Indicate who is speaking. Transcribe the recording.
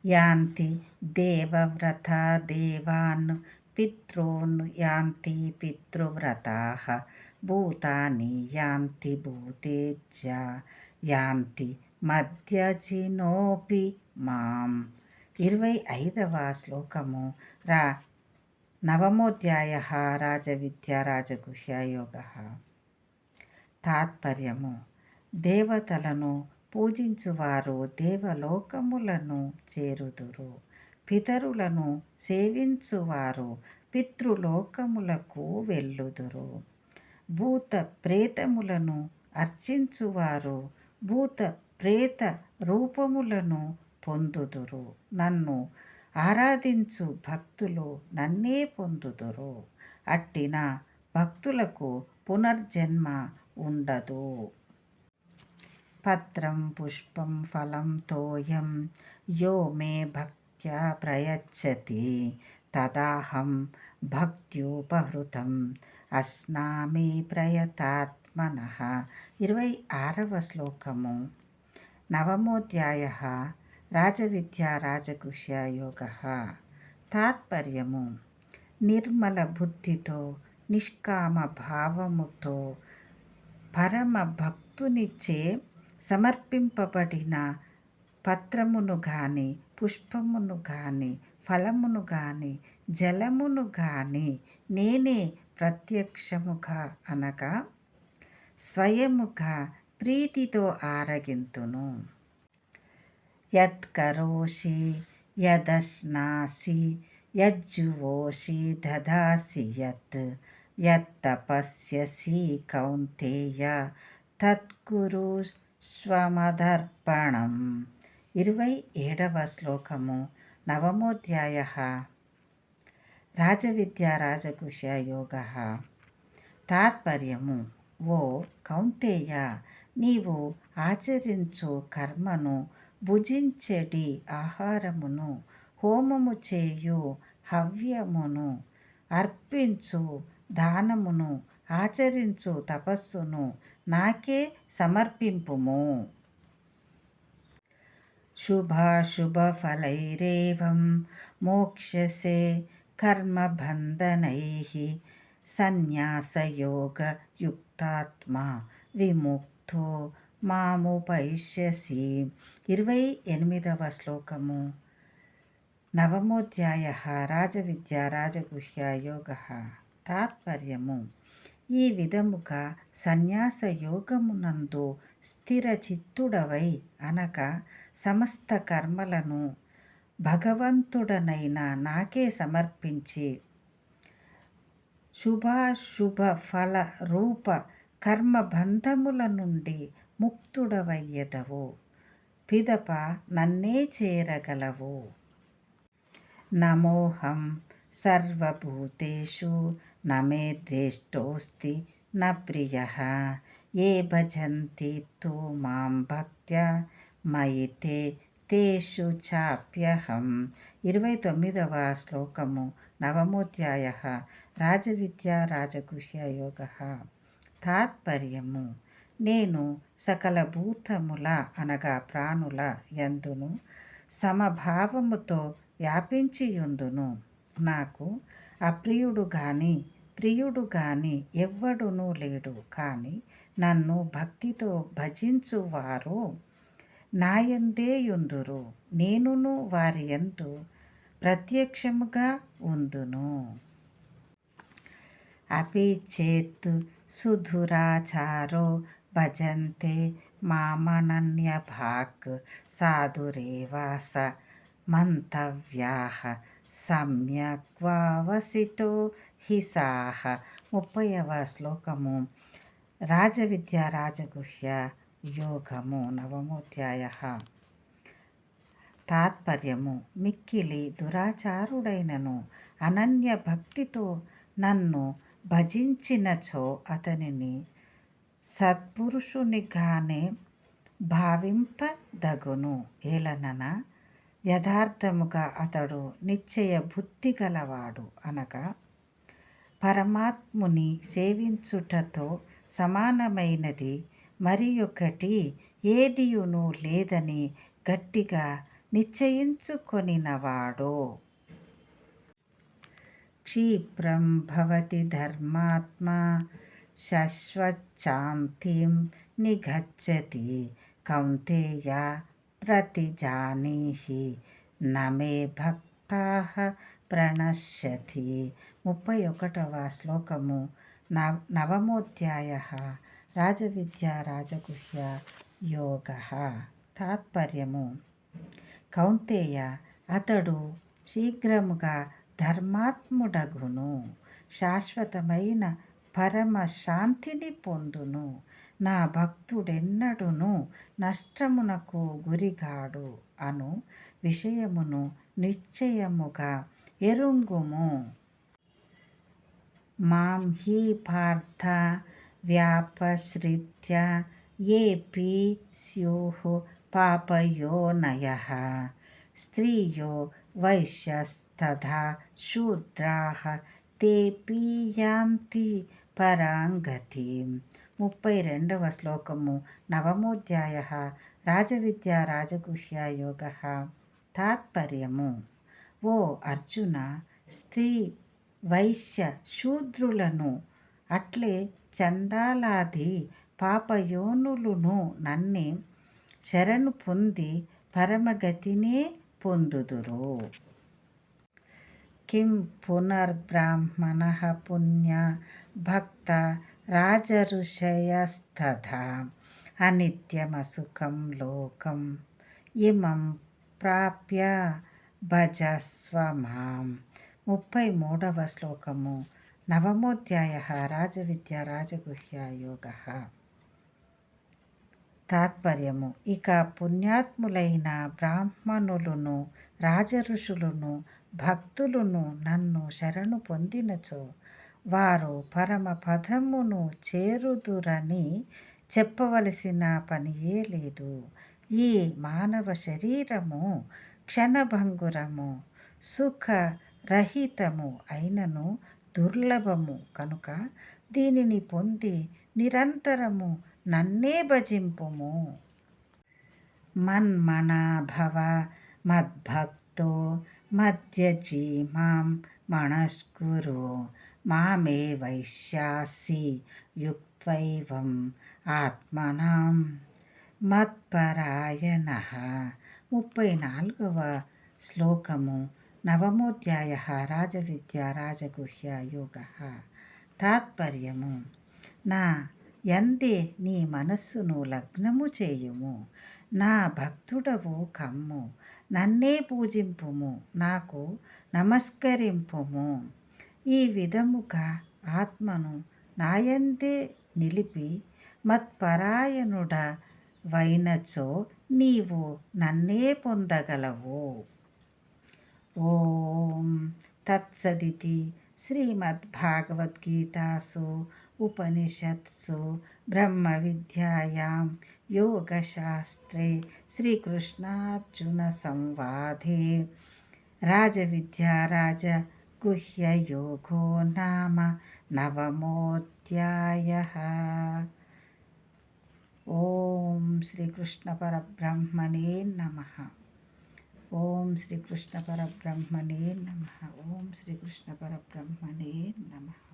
Speaker 1: యాంతి దేవవ్రతా దేవాన్ పితॄన్ యాంతి పితృవ్రతాః భూతాని యాంతి భూతేజ్య యాంతి మధ్యజినోపి మాం. 25వ శ్లోకము. నవమోధ్యాయః రాజవిద్యా రాజగుహ్య యోగః. తాత్పర్యము: దేవతలను పూజించువారు దేవలోకములను చేరుదురు. పితరులను సేవించువారు పితృలోకములకు వెళ్ళుదురు. భూత ప్రేతములను అర్చించువారు భూత ప్రేత రూపములను పొందుదురు. నన్ను ఆరాధించు భక్తులు నన్నే పొందుదురు. అట్టిన భక్తులకు పునర్జన్మ ఉండదు. పత్రం పుష్పం ఫలం తోయం యో మే భక్త్యా ప్రయచ్చతి తదాహం భక్త్యుపహృతం అశ్నామి ప్రయతాత్మనః. 26వ శ్లోకము. నవమోధ్యాయః రాజవిద్యా రాజగుహ్య యోగః. తాత్పర్యము: నిర్మల బుద్ధితో నిష్కామ భావముతో పరమ భక్తునిచే సమర్పింపబడిన పత్రమును గాని, పుష్పమును గాని, ఫలమును గాని, జలమును గాని నేనే ప్రత్యక్షముగా అనగా స్వయముగా ప్రీతితో ఆరగింతును. యత్కరోషి యదశ్నాసి యజ్జువోషి దదాసి యత్తపస్యసి కౌంతేయ తత్కురుష్వమదర్పణం. 27వ శ్లోకము. నవమోధ్యాయః రాజవిద్యా రాజగుహ్య యోగః. తాత్పర్యము: ఓ కౌంతేయ, నీవు ఆచరించు కర్మను, భుజించెడి ఆహారమును, హోమము చేయు హవ్యమును, అర్పించు దానమును, ఆచరించు తపస్సును నాకే సమర్పింపుము. శుభాశుభఫలైరేవం మోక్ష్యసే కర్మబంధనైః సన్యాసయోగయుక్తాత్మా విముక్తో మాముపైష్యసి. 28వ శ్లోకము. నవమోధ్యాయః రాజవిద్యా రాజగుహ్య యోగః. తాత్పర్యము: ఈ విధముగా సన్యాస యోగమునందు స్థిర చిత్తుడవై అనగా సమస్త కర్మలను భగవంతుడనైన నాకే సమర్పించి శుభాశుభ ఫల రూప కర్మబంధముల నుండి ముక్తుడవయ్యెదవు. పిదప నన్నే చేరగలవు. నమోహం సర్వభూతేషు నమే ద్వేష్టోస్తి న ప్రియః ఏ భజంతి తు మాం భక్త్యా మయి తేషు చాప్యహం. 29వ శ్లోకము. నవమోధ్యాయః రాజవిద్యా రాజగుహ్య యోగః. తాత్పర్యము: నేను సకల భూతముల అనగా ప్రాణుల యందును సమభావముతో వ్యాపించియుందును. నాకు అప్రియుడు గాని ప్రియుడు గాని ఎవ్వడునూ లేడు. కాని నన్ను భక్తితో భజించువారు నాయందే యుందురు. నేనును వారి యందు ప్రత్యక్షముగా ఉందును. అపి చేత్ సుధురాచారో భజంతే మామనన్యభాక్ సాధురేవ స మంతవ్యాః సమ్యగ్వావసితో హి సాః. 30వ శ్లోకము. రాజవిద్యా రాజగుహ్య యోగము. నవమోధ్యాయః. తాత్పర్యము: మిక్కిలి దురాచారుడైనను అనన్య భక్తితో నన్ను భజించినచో అతనిని సత్పురుషునిగానే భావింపదగును. ఏలనన యథార్థముగా అతడు నిశ్చయ బుద్ధి గలవాడు అనగా పరమాత్ముని సేవించుటతో సమానమైనది మరి ఒకటి ఏదియును లేదని గట్టిగా నిశ్చయించుకొనినవాడో. క్షిప్రం భవతి ధర్మాత్మా శాశ్వచ్ఛాంతిం నిగచ్చతి కౌంతేయ ప్రతిజానీహి నమే భక్తాః ప్రణశ్యతి. 31వ శ్లోకము. నవమోధ్యాయః. రాజవిద్యా రాజగుహ్య యోగః. తాత్పర్యము. కౌంతేయ, అతడు శీఘ్రముగా ధర్మాత్ముడగును, శాశ్వతమైన పరమ శాంతిని పొందును. నా భక్తుడెన్నడును నష్టమునకు గురిగాడు అను విషయమును నిశ్చయముగా ఎరుంగుము. మాం హి పార్థ వ్యాపశ్రిత్య ఏపి స్యుః పాపయోనయః స్త్రియో వైశ్యస్తథా శూద్రాః తేపి యాంతి పరాంగతిం. 32వ శ్లోకము. నవమోధ్యాయః. రాజవిద్యా రాజగుహ్య యోగః. తాత్పర్యము. ఓ అర్జున, స్త్రీ, వైశ్య, శూద్రులను అట్లే చండాలాది పాపయోనులును నన్నే శరణు పొంది పరమగతినే పొందుదురు. కిం పునర్బ్రాహ్మణః పుణ్య భక్త రాజఋషయస్తథా అనిత్యమసుఖం లోకం ఇమం ప్రాప్య భజస్వ మాం. 33వ శ్లోకము. నవమోధ్యాయః. రాజవిద్యా రాజగుహ్య యోగః. తాత్పర్యము. ఇక పుణ్యాత్ములైన బ్రాహ్మణులును రాజఋషులును భక్తులును నన్ను శరణు పొందినచో వారు పరమపదమును చేరుదురని చెప్పవలసిన పనియే లేదు. ఈ మానవ శరీరము క్షణభంగురము, సుఖరహితము అయినను దుర్లభము కనుక దీనిని పొంది నిరంతరము నన్నే భజింపుము. మన్మనాభవ మద్భక్తో మద్యజీ మాం మనస్కురు మామే వైశ్యాసి యుక్త్వైవం ఆత్మనాం మత్పరాయణః. 34వ శ్లోకము. నవమోధ్యాయః. రాజవిద్యా రాజగుహ్య యోగః. తాత్పర్యము. నా యందే నీ మనస్సును లగ్నము చేయుము, నా భక్తుడవు కమ్ము, నన్నే పూజింపుము, నాకు నమస్కరింపుము. ఈ విధముగా ఆత్మను నాయందే నిలిపి మత్పరాయణుడ వైనచో నీవు నన్నే పొందగలవు. ఓం తత్సదితి. శ్రీమద్భాగవద్గీతాసు ఉపనిషత్సు బ్రహ్మ విద్యాయాం యోగశాస్త్రే శ్రీకృష్ణార్జున సంవాదే రాజవిద్యా రాజగుహ్య యోగో నామ నవమోధ్యాయః. ఓం శ్రీకృష్ణ పరబ్రహ్మణే నమః. ఓం శ్రీకృష్ణ పరబ్రహ్మణే నమః. ఓం శ్రీకృష్ణ పరబ్రహ్మణే నమః.